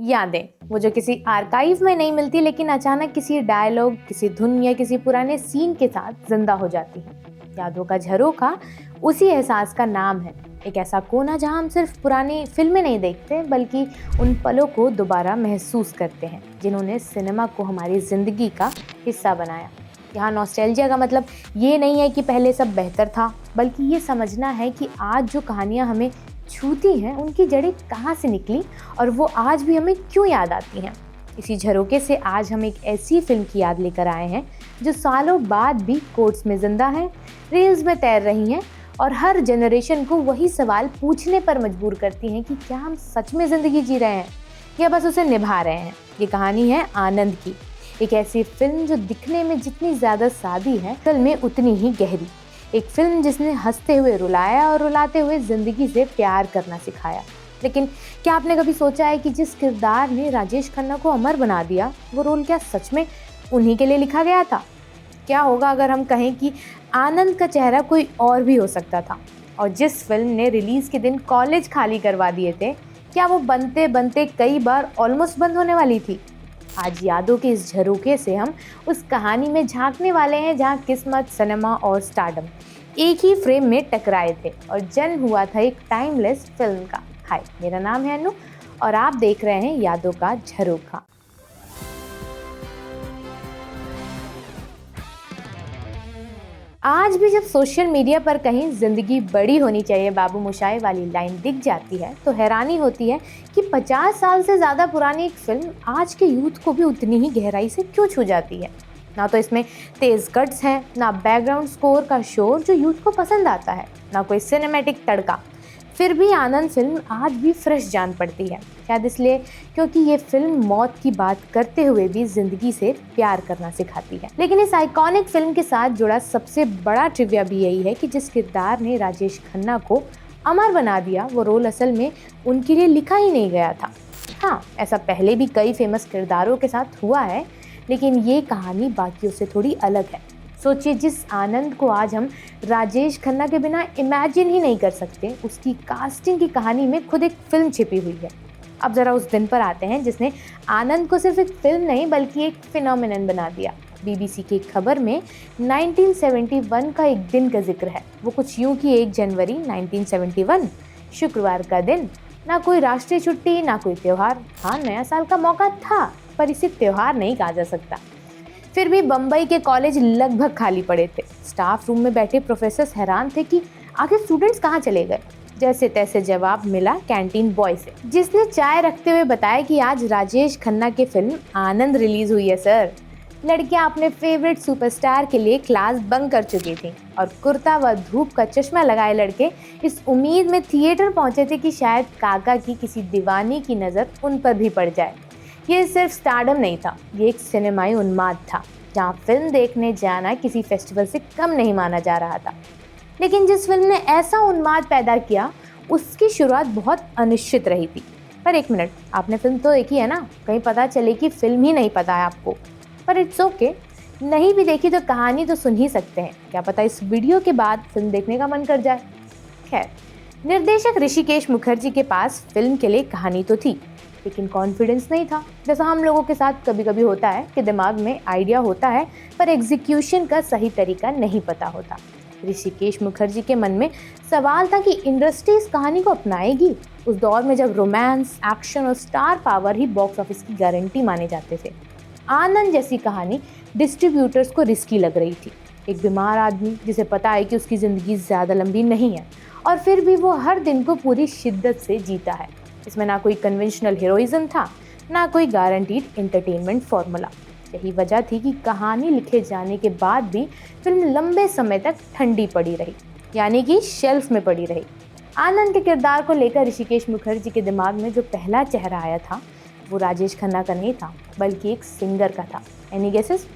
यादें, वो जो किसी आर्काइव में नहीं मिलती लेकिन अचानक किसी डायलॉग, किसी धुन या किसी पुराने सीन के साथ जिंदा हो जाती हैं। यादों का झरोखा उसी एहसास का नाम है। एक ऐसा कोना जहां हम सिर्फ पुरानी फिल्में नहीं देखते बल्कि उन पलों को दोबारा महसूस करते हैं जिन्होंने सिनेमा को हमारी जिंदगी का हिस्सा बनाया। यहाँ नॉस्टैल्जिया का मतलब ये नहीं है कि पहले सब बेहतर था, बल्कि ये समझना है कि आज जो कहानियाँ हमें छूती हैं उनकी जड़ें कहाँ से निकली और वो आज भी हमें क्यों याद आती हैं। इसी झरोके से आज हम एक ऐसी फिल्म की याद लेकर आए हैं जो सालों बाद भी कोर्ट्स में जिंदा है, रील्स में तैर रही हैं और हर जनरेशन को वही सवाल पूछने पर मजबूर करती हैं कि क्या हम सच में ज़िंदगी जी रहे हैं या बस उसे निभा रहे हैं। ये कहानी है आनंद की, एक ऐसी फिल्म जो दिखने में जितनी ज़्यादा सादी है असल में उतनी ही गहरी। एक फिल्म जिसने हंसते हुए रुलाया और रुलाते हुए ज़िंदगी से प्यार करना सिखाया। लेकिन क्या आपने कभी सोचा है कि जिस किरदार ने राजेश खन्ना को अमर बना दिया वो रोल क्या सच में उन्हीं के लिए लिखा गया था? क्या होगा अगर हम कहें कि आनंद का चेहरा कोई और भी हो सकता था? और जिस फिल्म ने रिलीज़ के दिन कॉलेज खाली करवा दिए थे, क्या वो बनते बनते कई बार ऑलमोस्ट बंद होने वाली थी? आज यादों के इस झरोके से हम उस कहानी में झांकने वाले हैं जहां किस्मत, सिनेमा और स्टारडम एक ही फ्रेम में टकराए थे और जन्म हुआ था एक टाइमलेस फिल्म का। हाय, मेरा नाम है अनु और आप देख रहे हैं यादों का झरोखा। आज भी जब सोशल मीडिया पर कहीं जिंदगी बड़ी होनी चाहिए बाबू मोशाय वाली लाइन दिख जाती है तो हैरानी होती है कि 50 साल से ज़्यादा पुरानी एक फिल्म आज के यूथ को भी उतनी ही गहराई से क्यों छू जाती है। ना तो इसमें तेज कट्स हैं, ना बैकग्राउंड स्कोर का शोर जो यूथ को पसंद आता है, ना कोई सिनेमैटिक तड़का। फिर भी आनंद फिल्म आज भी फ्रेश जान पड़ती है, शायद इसलिए क्योंकि ये फिल्म मौत की बात करते हुए भी जिंदगी से प्यार करना सिखाती है। लेकिन इस आइकॉनिक फिल्म के साथ जुड़ा सबसे बड़ा ट्रिविया भी यही है कि जिस किरदार ने राजेश खन्ना को अमर बना दिया वो रोल असल में उनके लिए लिखा ही नहीं गया था। हाँ, ऐसा पहले भी कई फेमस किरदारों के साथ हुआ है, लेकिन ये कहानी बाकियों से थोड़ी अलग है। सोचिए, जिस आनंद को आज हम राजेश खन्ना के बिना इमेजिन ही नहीं कर सकते, उसकी कास्टिंग की कहानी में खुद एक फिल्म छिपी हुई है। अब ज़रा उस दिन पर आते हैं जिसने आनंद को सिर्फ एक फिल्म नहीं बल्कि एक फिनोमिनन बना दिया। बीबीसी की एक खबर में 1971 का एक दिन का जिक्र है। वो कुछ यूं कि 1 जनवरी 1971, शुक्रवार का दिन। ना कोई राष्ट्रीय छुट्टी, ना कोई त्यौहार। हाँ, नया साल का मौका था पर इसे त्यौहार नहीं कहा जा सकता। फिर भी बम्बई के कॉलेज लगभग खाली पड़े थे। स्टाफ रूम में बैठे प्रोफेसर हैरान थे कि आखिर स्टूडेंट्स कहाँ चले गए। जैसे तैसे जवाब मिला कैंटीन बॉय से, जिसने चाय रखते हुए बताया कि आज राजेश खन्ना की फिल्म आनंद रिलीज हुई है सर। लड़कियां अपने फेवरेट सुपरस्टार के लिए क्लास बंक कर चुकी थी और कुर्ता व धूप का चश्मा लगाए लड़के इस उम्मीद में थिएटर पहुंचे थे कि शायद काका की किसी दीवानी की नज़र उन पर भी पड़ जाए। ये सिर्फ स्टारडम नहीं था, ये एक सिनेमाई उन्माद था जहाँ फिल्म देखने जाना किसी फेस्टिवल से कम नहीं माना जा रहा था। लेकिन जिस फिल्म ने ऐसा उन्माद पैदा किया उसकी शुरुआत बहुत अनिश्चित रही थी। पर एक मिनट, आपने फिल्म तो देखी है ना? कहीं पता चले कि फिल्म ही नहीं पता है आपको। पर इट्स ओके, नहीं भी देखी तो कहानी तो सुन ही सकते हैं। क्या पता इस वीडियो के बाद फिल्म देखने का मन कर जाए। खैर, निर्देशक ऋषिकेश मुखर्जी के पास फिल्म के लिए कहानी तो थी लेकिन कॉन्फिडेंस नहीं था। जैसा हम लोगों के साथ कभी कभी होता है कि दिमाग में आइडिया होता है पर एग्जीक्यूशन का सही तरीका नहीं पता होता। ऋषिकेश मुखर्जी के मन में सवाल था कि इंडस्ट्री इस कहानी को अपनाएगी उस दौर में जब रोमांस, एक्शन और स्टार पावर ही बॉक्स ऑफिस की गारंटी माने जाते थे। आनंद जैसी कहानी डिस्ट्रीब्यूटर्स को रिस्की लग रही थी। एक बीमार आदमी जिसे पता है कि उसकी ज़िंदगी ज़्यादा लंबी नहीं है और फिर भी वो हर दिन को पूरी शिद्दत से जीता है। इसमें ना कोई कन्वेंशनल हीरोइज्म था, ना कोई गारंटीड एंटरटेनमेंट फॉर्मूला। यही वजह थी कि कहानी लिखे जाने के बाद भी फिल्म लंबे समय तक ठंडी पड़ी रही, यानी कि शेल्फ में पड़ी रही। आनंद के किरदार को लेकर ऋषिकेश मुखर्जी के दिमाग में जो पहला चेहरा आया था वो राजेश खन्ना का नहीं था बल्कि एक सिंगर का था। Any guesses?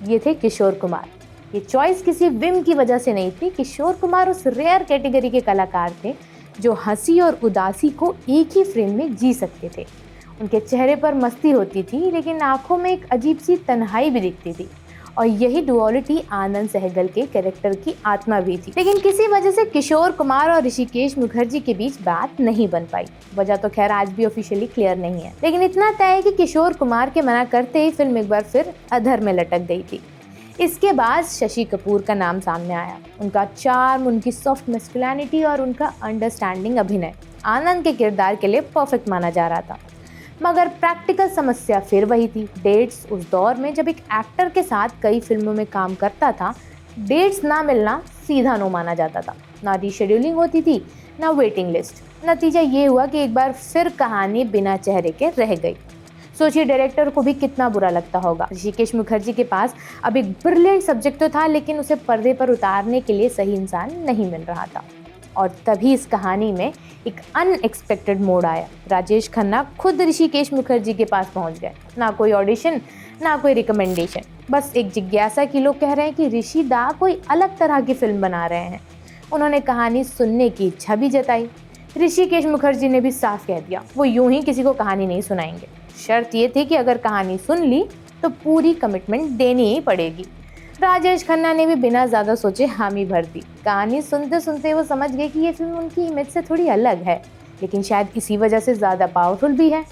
ये थे किशोर कुमार। ये चॉइस किसी विम की वजह से नहीं थी। किशोर कुमार उस रेयर कैटेगरी के कलाकार थे जो हंसी और उदासी को एक ही फ्रेम में जी सकते थे। उनके चेहरे पर मस्ती होती थी लेकिन आंखों में एक अजीब सी तन्हाई भी दिखती थी और यही डुअलिटी आनंद सहगल के कैरेक्टर की आत्मा भी थी। लेकिन किसी वजह से किशोर कुमार और ऋषिकेश मुखर्जी के बीच बात नहीं बन पाई। वजह तो खैर आज भी ऑफिशियली क्लियर नहीं है, लेकिन इतना तय है कि किशोर कुमार के मना करते ही फिल्म एक बार फिर अधर में लटक गई थी। इसके बाद शशि कपूर का नाम सामने आया। उनका चार्म, उनकी सॉफ्ट मैस्कुलिनिटी और उनका अंडरस्टैंडिंग अभिनय आनंद के किरदार के लिए परफेक्ट माना जा रहा था। मगर प्रैक्टिकल समस्या फिर वही थी। डेट्स, उस दौर में जब एक एक्टर के साथ कई फिल्मों में काम करता था, डेट्स ना मिलना सीधा नो माना जाता था। ना रीशेड्यूलिंग होती थी, ना वेटिंग लिस्ट। नतीजा ये हुआ कि एक बार फिर कहानी बिना चेहरे के रह गई। सोचिए डायरेक्टर को भी कितना बुरा लगता होगा। ऋषिकेश मुखर्जी के पास अब एक ब्रिलियंट सब्जेक्ट तो था, लेकिन उसे पर्दे पर उतारने के लिए सही इंसान नहीं मिल रहा था। और तभी इस कहानी में एक अनएक्सपेक्टेड मोड़ आया। राजेश खन्ना खुद ऋषिकेश मुखर्जी के पास पहुंच गए। ना कोई ऑडिशन, ना कोई रिकमेंडेशन, बस एक जिज्ञासा कि लोग कह रहे हैं कि ऋषि दा कोई अलग तरह की फिल्म बना रहे हैं। उन्होंने कहानी सुनने की इच्छा भी जताई। ऋषिकेश मुखर्जी ने भी साफ कह दिया वो यूं ही किसी को कहानी नहीं सुनाएंगे। शर्त ये थी कि अगर कहानी सुन ली तो पूरी कमिटमेंट देनी ही पड़ेगी। राजेश खन्ना ने भी बिना ज़्यादा सोचे हामी भर दी। कहानी सुनते सुनते वो समझ गए कि ये फिल्म उनकी इमेज से थोड़ी अलग है, लेकिन शायद इसी वजह से ज़्यादा पावरफुल भी है।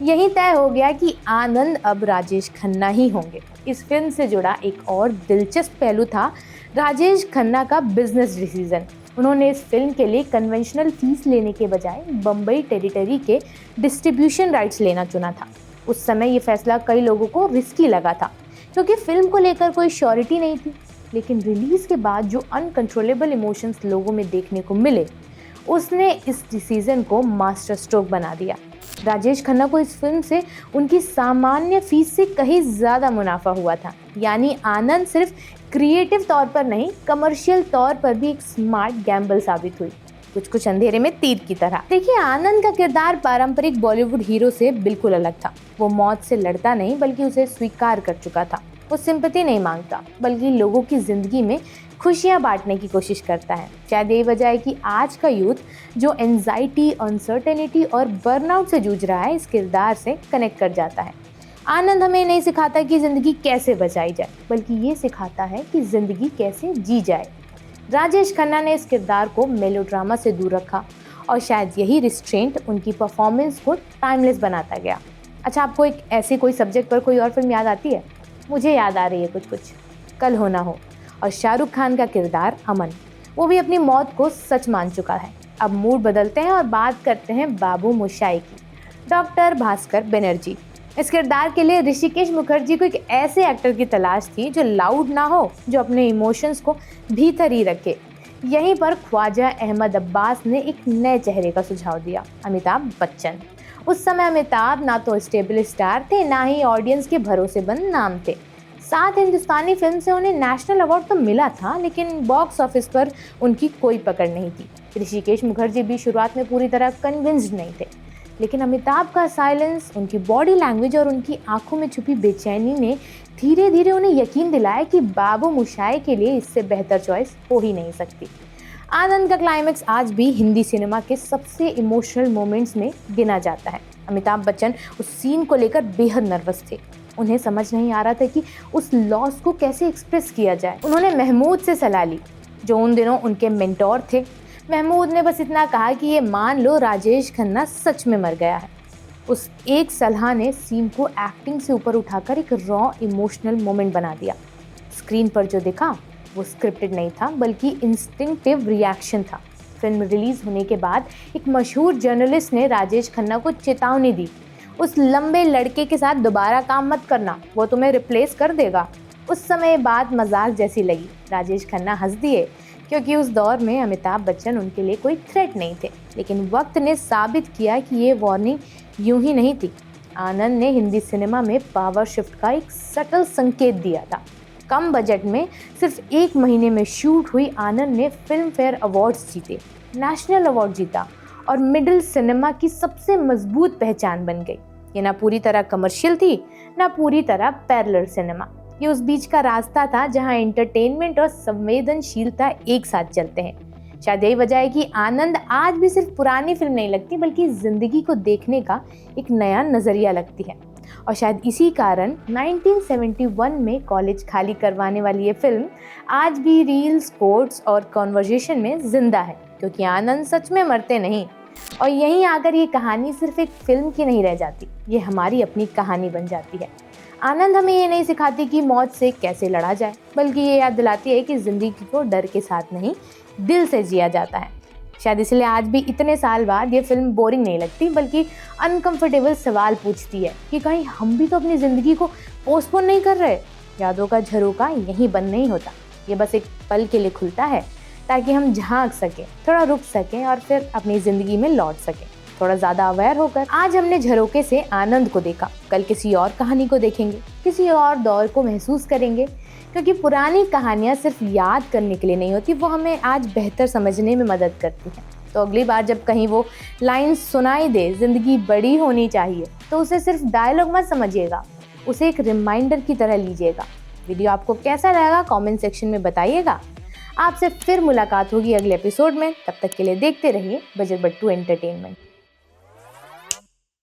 यही तय हो गया कि आनंद अब राजेश खन्ना ही होंगे। इस फिल्म से जुड़ा एक और दिलचस्प पहलू था राजेश खन्ना का बिजनेस डिसीजन। उन्होंने इस फिल्म के लिए कन्वेंशनल फीस लेने के बजाय बम्बई टेरिटरी के डिस्ट्रीब्यूशन राइट्स लेना चुना था। उस समय ये फैसला कई लोगों को रिस्की लगा था, क्योंकि फिल्म को लेकर कोई श्योरिटी नहीं थी। लेकिन रिलीज के बाद जो अनकंट्रोलेबल इमोशंस लोगों में देखने को मिले, उसने इस डिसीजन को मास्टर स्ट्रोक बना दिया। राजेश खन्ना को इस फिल्म से उनकी सामान्य फीस से कहीं ज़्यादा मुनाफा हुआ था। यानी आनंद सिर्फ क्रिएटिव तौर पर नहीं, कमर्शियल तौर पर भी एक स्मार्ट गैम्बल साबित हुई, कुछ अंधेरे में तीर की तरह। देखिए, आनंद का किरदार पारंपरिक बॉलीवुड हीरो से बिल्कुल अलग था। वो मौत से लड़ता नहीं, बल्कि उसे स्वीकार कर चुका था। वो सिंपैथी नहीं मांगता, बल्कि लोगों की जिंदगी में खुशियां बांटने की कोशिश करता है। शायद यही वजह है कि आज का यूथ जो एंजाइटी, अनसर्टेनिटी और बर्नआउट से जूझ रहा है, इस किरदार से कनेक्ट कर जाता है। आनंद हमें नहीं सिखाता कि ज़िंदगी कैसे बचाई जाए, बल्कि ये सिखाता है कि ज़िंदगी कैसे जी जाए। राजेश खन्ना ने इस किरदार को मेलोड्रामा से दूर रखा और शायद यही रिस्ट्रेंट उनकी परफॉर्मेंस को टाइमलेस बनाता गया। अच्छा, आपको एक ऐसे कोई सब्जेक्ट पर कोई और फिल्म याद आती है? मुझे याद आ रही है कुछ कल हो ना हो, और शाहरुख खान का किरदार अमन, वो भी अपनी मौत को सच मान चुका है। अब मूड बदलते हैं और बात करते हैं बाबू मोशाई की, डॉक्टर भास्कर बनर्जी। इस किरदार के लिए ऋषिकेश मुखर्जी को एक ऐसे एक्टर की तलाश थी जो लाउड ना हो, जो अपने इमोशंस को भीतर ही रखे। यहीं पर ख्वाजा अहमद अब्बास ने एक नए चेहरे का सुझाव दिया, अमिताभ बच्चन। उस समय अमिताभ ना तो स्टेबल स्टार थे, ना ही ऑडियंस के भरोसेमंद नाम थे। साथ हिंदुस्तानी फिल्म से उन्हें नेशनल अवार्ड तो मिला था, लेकिन बॉक्स ऑफिस पर उनकी कोई पकड़ नहीं थी। ऋषिकेश मुखर्जी भी शुरुआत में पूरी तरह कन्विंस्ड नहीं थे, लेकिन अमिताभ का साइलेंस, उनकी बॉडी लैंग्वेज और उनकी आंखों में छुपी बेचैनी ने धीरे धीरे उन्हें यकीन दिलाया कि बाबू मोशाय के लिए इससे बेहतर चॉइस हो ही नहीं सकती। आनंद का क्लाइमैक्स आज भी हिंदी सिनेमा के सबसे इमोशनल मोमेंट्स में गिना जाता है। अमिताभ बच्चन उस सीन को लेकर बेहद नर्वस थे। उन्हें समझ नहीं आ रहा था कि उस लॉस को कैसे एक्सप्रेस किया जाए। उन्होंने महमूद से सलाह ली, जो उन दिनों उनके मेंटोर थे। महमूद ने बस इतना कहा कि ये मान लो राजेश खन्ना सच में मर गया है। उस एक सलाह ने सीन को एक्टिंग से ऊपर उठाकर एक रॉ इमोशनल मोमेंट बना दिया। स्क्रीन पर जो दिखा वो स्क्रिप्टेड नहीं था, बल्कि इंस्टिंक्टिव रिएक्शन था। फिल्म रिलीज होने के बाद एक मशहूर जर्नलिस्ट ने राजेश खन्ना को चेतावनी दी, उस लंबे लड़के के साथ दोबारा काम मत करना, वो तुम्हें रिप्लेस कर देगा। उस समय बात मजाक जैसी लगी। राजेश खन्ना हंस दिए, क्योंकि उस दौर में अमिताभ बच्चन उनके लिए कोई थ्रेट नहीं थे। लेकिन वक्त ने साबित किया कि ये वार्निंग यूं ही नहीं थी। आनंद ने हिंदी सिनेमा में पावर शिफ्ट का एक सटल संकेत दिया था। कम बजट में सिर्फ 1 महीने में शूट हुई आनंद ने फिल्म फेयर अवार्ड्स जीते, नेशनल अवार्ड जीता और मिडिल सिनेमा की सबसे मजबूत पहचान बन गई। ये ना पूरी तरह कमर्शियल थी, ना पूरी तरह पैरेलल सिनेमा। ये उस बीच का रास्ता था जहां एंटरटेनमेंट और संवेदनशीलता एक साथ चलते हैं। शायद यही वजह है कि आनंद आज भी सिर्फ पुरानी फिल्म नहीं लगती, बल्कि जिंदगी को देखने का एक नया नजरिया लगती है। और शायद इसी कारण 1971 में कॉलेज खाली करवाने वाली ये फिल्म आज भी रील्स, कोट्स और कॉन्वर्जेशन में जिंदा है, क्योंकि आनंद सच में मरते नहीं। और यहीं आकर ये कहानी सिर्फ एक फिल्म की नहीं रह जाती, ये हमारी अपनी कहानी बन जाती है। आनंद हमें ये नहीं सिखाती कि मौत से कैसे लड़ा जाए, बल्कि ये याद दिलाती है कि ज़िंदगी को डर के साथ नहीं, दिल से जिया जाता है। शायद इसलिए आज भी इतने साल बाद ये फिल्म बोरिंग नहीं लगती, बल्कि अनकंफर्टेबल सवाल पूछती है कि कहीं हम भी तो अपनी ज़िंदगी को पोस्टपोन नहीं कर रहे। यादों का झरोका यहीं बंद नहीं होता, ये बस एक पल के लिए खुलता है ताकि हम झांक सकें, थोड़ा रुक सकें और फिर अपनी ज़िंदगी में लौट सकें, थोड़ा ज़्यादा अवेयर होकर। आज हमने झरोके से आनंद को देखा, कल किसी और कहानी को देखेंगे, किसी और दौर को महसूस करेंगे, क्योंकि पुरानी कहानियाँ सिर्फ याद करने के लिए नहीं होती, वो हमें आज बेहतर समझने में मदद करती हैं। तो अगली बार जब कहीं वो लाइन सुनाई दे, ज़िंदगी बड़ी होनी चाहिए, तो उसे सिर्फ डायलॉग मत समझिएगा, उसे एक रिमाइंडर की तरह लीजिएगा। वीडियो आपको कैसा लगा कमेंट सेक्शन में बताइएगा। आपसे फिर मुलाकात होगी अगले एपिसोड में, तब तक के लिए देखते रहिए बजट बट्टू एंटरटेनमेंट।